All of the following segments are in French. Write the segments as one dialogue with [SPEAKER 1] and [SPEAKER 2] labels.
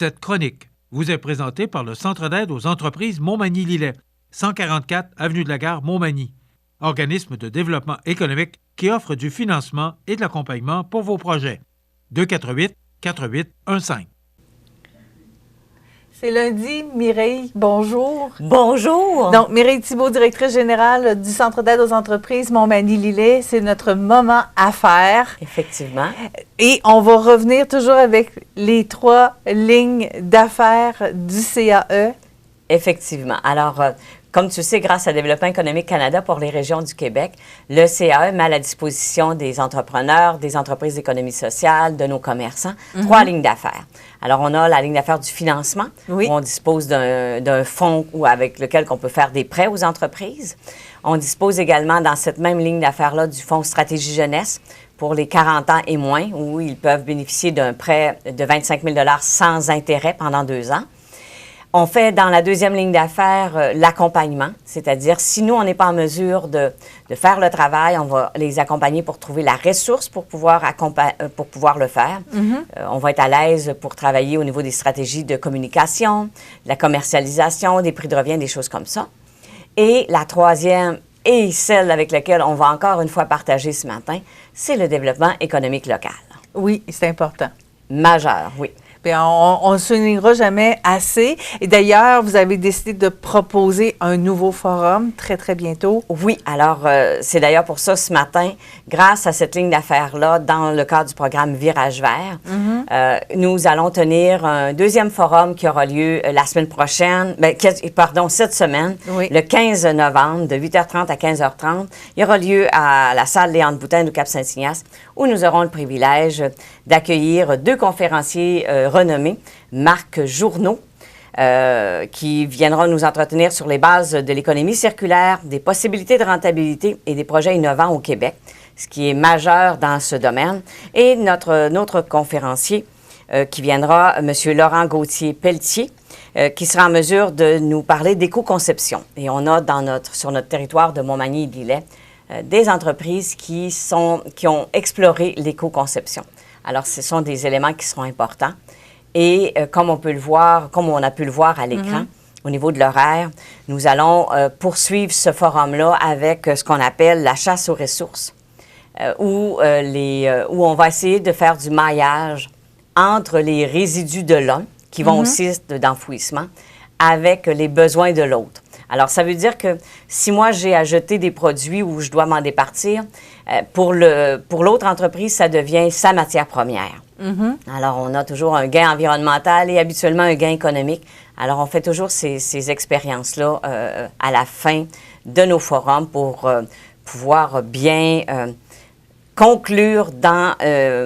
[SPEAKER 1] Cette chronique vous est présentée par le Centre d'aide aux entreprises Montmagny-Lillet, 144 avenue de la Gare, Montmagny, organisme de développement économique qui offre du financement et de l'accompagnement pour vos projets. 248-4815.
[SPEAKER 2] C'est lundi. Mireille, bonjour.
[SPEAKER 3] Bonjour.
[SPEAKER 2] Donc, Mireille Thibault, directrice générale du Centre d'aide aux entreprises Montmagny-Lillet. C'est notre moment affaires.
[SPEAKER 3] Effectivement.
[SPEAKER 2] Et on va revenir toujours avec les 3 lignes d'affaires du CAE.
[SPEAKER 3] Effectivement. Alors, comme tu sais, grâce à Développement économique Canada pour les régions du Québec, le CAE met à la disposition des entrepreneurs, des entreprises d'économie sociale, de nos commerçants, 3 lignes d'affaires. Alors, on a la ligne d'affaires du financement, où on dispose d'un fonds avec lequel on peut faire des prêts aux entreprises. On dispose également, dans cette même ligne d'affaires-là, du fonds Stratégie Jeunesse pour les 40 ans et moins, où ils peuvent bénéficier d'un prêt de 25 000 $ sans intérêt pendant 2 ans. On fait dans la deuxième ligne d'affaires l'accompagnement, c'est-à-dire si nous, on n'est pas en mesure de faire le travail, on va les accompagner pour trouver la ressource pour pouvoir le faire. On va être à l'aise pour travailler au niveau des stratégies de communication, de la commercialisation, des prix de revient, des choses comme ça. Et la troisième, et celle avec laquelle on va encore une fois partager ce matin, c'est le développement économique local.
[SPEAKER 2] Oui, c'est important.
[SPEAKER 3] Majeur, oui.
[SPEAKER 2] Bien, on ne soulignera jamais assez. Et d'ailleurs, vous avez décidé de proposer un nouveau forum très, très bientôt.
[SPEAKER 3] Oui, alors c'est d'ailleurs pour ça ce matin, grâce à cette ligne d'affaires-là, dans le cadre du programme Virage Vert, nous allons tenir un deuxième forum qui aura lieu la semaine prochaine, cette semaine, le 15 novembre, de 8h30 à 15h30. Il aura lieu à la salle Léandre Boutin du Cap-Saint-Ignace, où nous aurons le privilège d'accueillir 2 conférenciers renommés, Marc Journeau, qui viendra nous entretenir sur les bases de l'économie circulaire, des possibilités de rentabilité et des projets innovants au Québec, ce qui est majeur dans ce domaine. Et notre conférencier qui viendra, M. Laurent Gauthier-Pelletier, qui sera en mesure de nous parler d'éco-conception. Et on a sur notre territoire de Montmagny-Lillet des entreprises qui ont exploré l'éco-conception. Alors, ce sont des éléments qui seront importants. Et comme on a pu le voir à l'écran, au niveau de l'horaire, nous allons poursuivre ce forum-là avec ce qu'on appelle la chasse aux ressources, où on va essayer de faire du maillage entre les résidus de l'un, qui vont aussi d'enfouissement, avec les besoins de l'autre. Alors, ça veut dire que si moi, j'ai à jeter des produits où je dois m'en départir, pour l'autre entreprise, ça devient sa matière première. Alors, on a toujours un gain environnemental et habituellement un gain économique. Alors, on fait toujours ces expériences-là à la fin de nos forums pour pouvoir bien conclure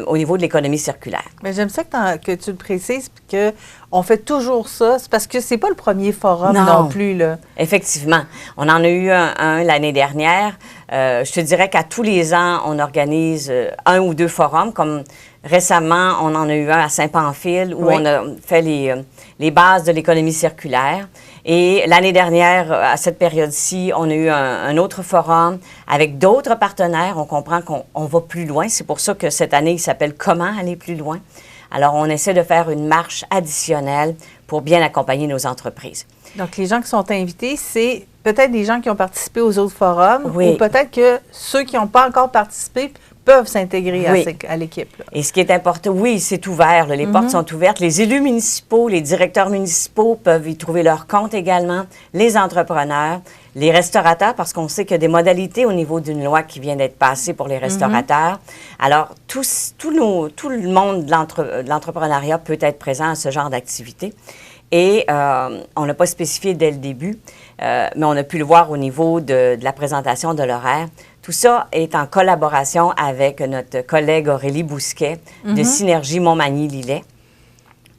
[SPEAKER 3] au niveau de l'économie circulaire.
[SPEAKER 2] Mais j'aime ça que tu le précises, qu'on fait toujours ça. C'est parce que c'est pas le premier forum non plus, là.
[SPEAKER 3] Effectivement. On en a eu un l'année dernière. Je te dirais qu'à tous les ans, on organise 1 ou 2 forums. Comme récemment, on en a eu un à Saint-Pamphile où on a fait les bases de l'économie circulaire. Et l'année dernière, à cette période-ci, on a eu un autre forum avec d'autres partenaires. On comprend qu'on va plus loin. C'est pour ça que cette année, il s'appelle « Comment aller plus loin ». Alors, on essaie de faire une marche additionnelle pour bien accompagner nos entreprises.
[SPEAKER 2] Donc, les gens qui sont invités, c'est peut-être des gens qui ont participé aux autres forums ou peut-être que ceux qui n'ont pas encore participé peuvent s'intégrer à l'équipe. Là.
[SPEAKER 3] Et ce qui est important, c'est ouvert. Là, les portes sont ouvertes. Les élus municipaux, les directeurs municipaux peuvent y trouver leur compte également. Les entrepreneurs, les restaurateurs, parce qu'on sait qu'il y a des modalités au niveau d'une loi qui vient d'être passée pour les restaurateurs. Alors, tout le monde de l'entrepreneuriat peut être présent à ce genre d'activité. Et on n'a pas spécifié dès le début, mais on a pu le voir au niveau de la présentation de l'horaire. Tout ça est en collaboration avec notre collègue Aurélie Bousquet de Synergie Montmagny-Lillet.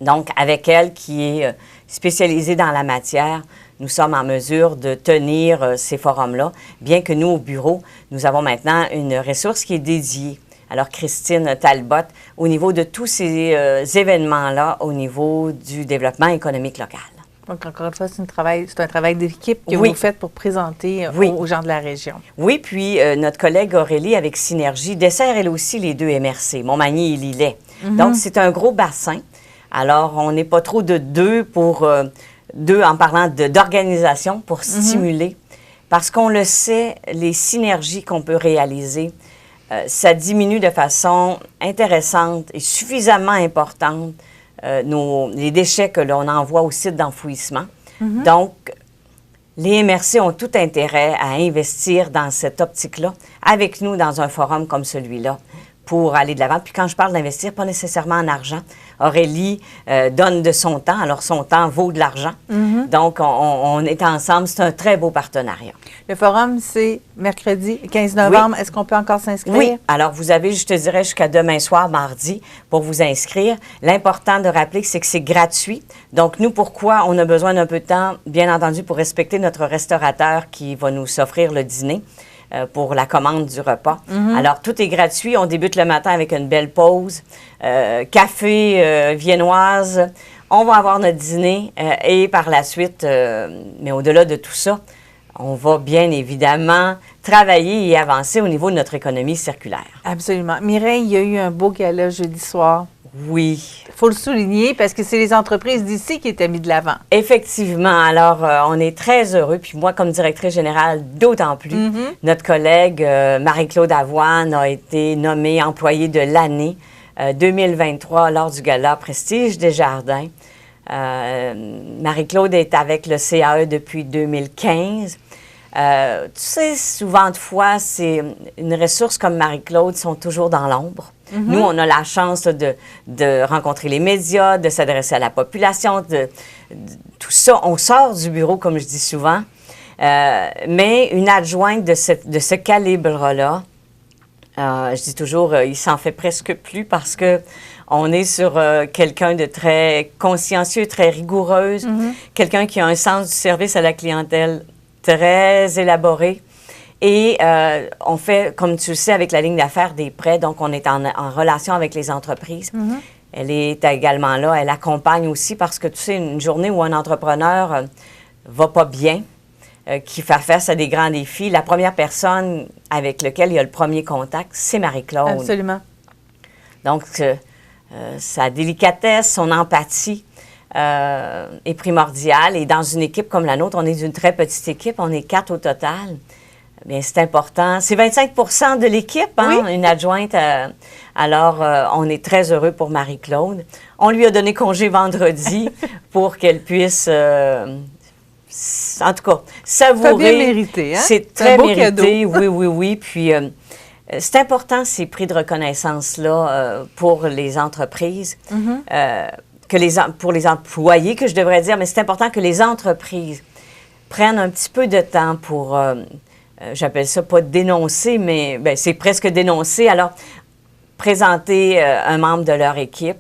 [SPEAKER 3] Donc, avec elle qui est spécialisée dans la matière, nous sommes en mesure de tenir ces forums-là, bien que nous, au bureau, nous avons maintenant une ressource qui est dédiée. Alors, Christine Talbot, au niveau de tous ces événements-là, au niveau du développement économique local.
[SPEAKER 2] Donc, encore une fois, c'est un travail d'équipe que vous faites pour présenter aux gens de la région.
[SPEAKER 3] Oui, puis notre collègue Aurélie, avec Synergie, dessert elle aussi les 2 MRC, Montmagny et Lillet. Donc, c'est un gros bassin. Alors, on n'est pas trop de deux en parlant d'organisation pour stimuler. Parce qu'on le sait, les synergies qu'on peut réaliser, ça diminue de façon intéressante et suffisamment importante les déchets que l'on envoie au site d'enfouissement. Donc, les MRC ont tout intérêt à investir dans cette optique-là avec nous dans un forum comme celui-là pour aller de l'avant. Puis quand je parle d'investir, pas nécessairement en argent. Aurélie donne de son temps, alors son temps vaut de l'argent. Donc, on est ensemble. C'est un très beau partenariat.
[SPEAKER 2] Le forum, c'est mercredi 15 novembre. Oui. Est-ce qu'on peut encore s'inscrire?
[SPEAKER 3] Oui. Alors, vous avez, je te dirais, jusqu'à demain soir, mardi, pour vous inscrire. L'important de rappeler, c'est que c'est gratuit. Donc, nous, pourquoi on a besoin d'un peu de temps, bien entendu, pour respecter notre restaurateur qui va nous offrir le dîner pour la commande du repas. Alors, tout est gratuit. On débute le matin avec une belle pause. Café viennoise. On va avoir notre dîner et par la suite, mais au-delà de tout ça, on va bien évidemment travailler et avancer au niveau de notre économie circulaire.
[SPEAKER 2] Absolument. Mireille, il y a eu un beau gala jeudi soir.
[SPEAKER 3] Oui.
[SPEAKER 2] Il faut le souligner parce que c'est les entreprises d'ici qui étaient mises de l'avant.
[SPEAKER 3] Effectivement. Alors, on est très heureux. Puis moi, comme directrice générale, d'autant plus. Notre collègue Marie-Claude Avoine a été nommée employée de l'année 2023 lors du gala Prestige des Jardins. Marie-Claude est avec le CAE depuis 2015. Tu sais, souvent de fois, c'est une ressource comme Marie-Claude sont toujours dans l'ombre. Nous, on a la chance de rencontrer les médias, de s'adresser à la population, tout ça. On sort du bureau, comme je dis souvent, mais une adjointe de ce calibre-là, je dis toujours, il s'en fait presque plus parce que on est sur quelqu'un de très consciencieux, très rigoureuse, quelqu'un qui a un sens du service à la clientèle très élaboré. Et on fait, comme tu le sais, avec la ligne d'affaires des prêts, donc on est en relation avec les entreprises. Elle est également là, elle accompagne aussi parce que tu sais, une journée où un entrepreneur va pas bien, qui fait face à des grands défis, la première personne avec laquelle il y a le premier contact, c'est Marie-Claude.
[SPEAKER 2] Absolument.
[SPEAKER 3] Donc, sa délicatesse, son empathie est primordiale. Et dans une équipe comme la nôtre, on est d'une très petite équipe, on est 4 au total. Bien, c'est important. C'est 25 de l'équipe, hein, une adjointe. Alors, on est très heureux pour Marie-Claude. On lui a donné congé vendredi pour qu'elle puisse, en tout cas, savourer.
[SPEAKER 2] C'est bien mérité, hein?
[SPEAKER 3] C'est très
[SPEAKER 2] beau
[SPEAKER 3] mérité,
[SPEAKER 2] cadeau.
[SPEAKER 3] oui. Puis, c'est important, ces prix de reconnaissance-là, pour les entreprises, pour les employés, que je devrais dire, mais c'est important que les entreprises prennent un petit peu de temps pour... j'appelle ça pas dénoncer, mais ben, c'est presque dénoncer. Alors, présenter un membre de leur équipe,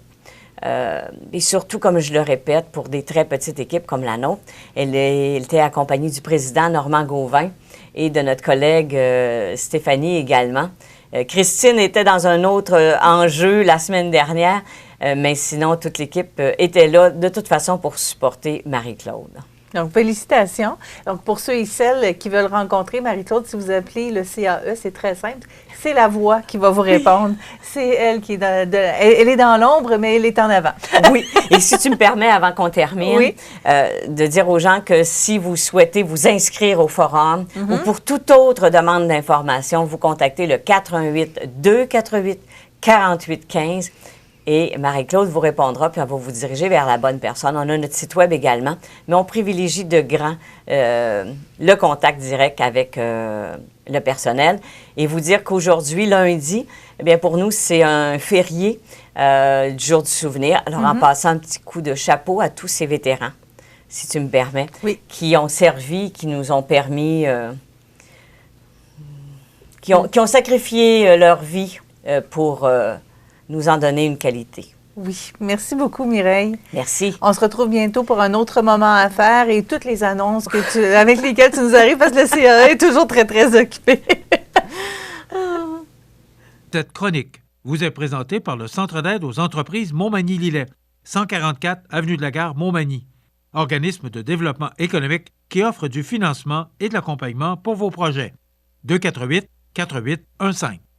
[SPEAKER 3] et surtout, comme je le répète, pour des très petites équipes comme la nôtre, elle était accompagnée du président Normand Gauvin et de notre collègue Stéphanie également. Christine était dans un autre enjeu la semaine dernière, mais sinon, toute l'équipe était là de toute façon pour supporter Marie-Claude.
[SPEAKER 2] Donc, félicitations. Donc, pour ceux et celles qui veulent rencontrer Marie-Claude, si vous appelez le CAE, c'est très simple. C'est la voix qui va vous répondre. C'est elle qui est elle est dans l'ombre, mais elle est en avant.
[SPEAKER 3] Oui. Et si tu me permets, avant qu'on termine, de dire aux gens que si vous souhaitez vous inscrire au forum ou pour toute autre demande d'information, vous contactez le 418-248-4815. Et Marie-Claude vous répondra, puis elle va vous diriger vers la bonne personne. On a notre site web également, mais on privilégie de grand le contact direct avec le personnel. Et vous dire qu'aujourd'hui, lundi, eh bien pour nous, c'est un férié du jour du souvenir. Alors, en passant un petit coup de chapeau à tous ces vétérans, si tu me permets, qui ont servi, qui nous ont permis, qui ont sacrifié leur vie pour... nous en donner une qualité.
[SPEAKER 2] Oui. Merci beaucoup, Mireille.
[SPEAKER 3] Merci.
[SPEAKER 2] On se retrouve bientôt pour un autre moment à faire et toutes les annonces avec lesquelles tu nous arrives parce que le CAE est toujours très, très occupé.
[SPEAKER 1] Cette chronique vous est présentée par le Centre d'aide aux entreprises Montmagny-Lillet, 144 Avenue de la Gare, Montmagny. Organisme de développement économique qui offre du financement et de l'accompagnement pour vos projets. 248-4815.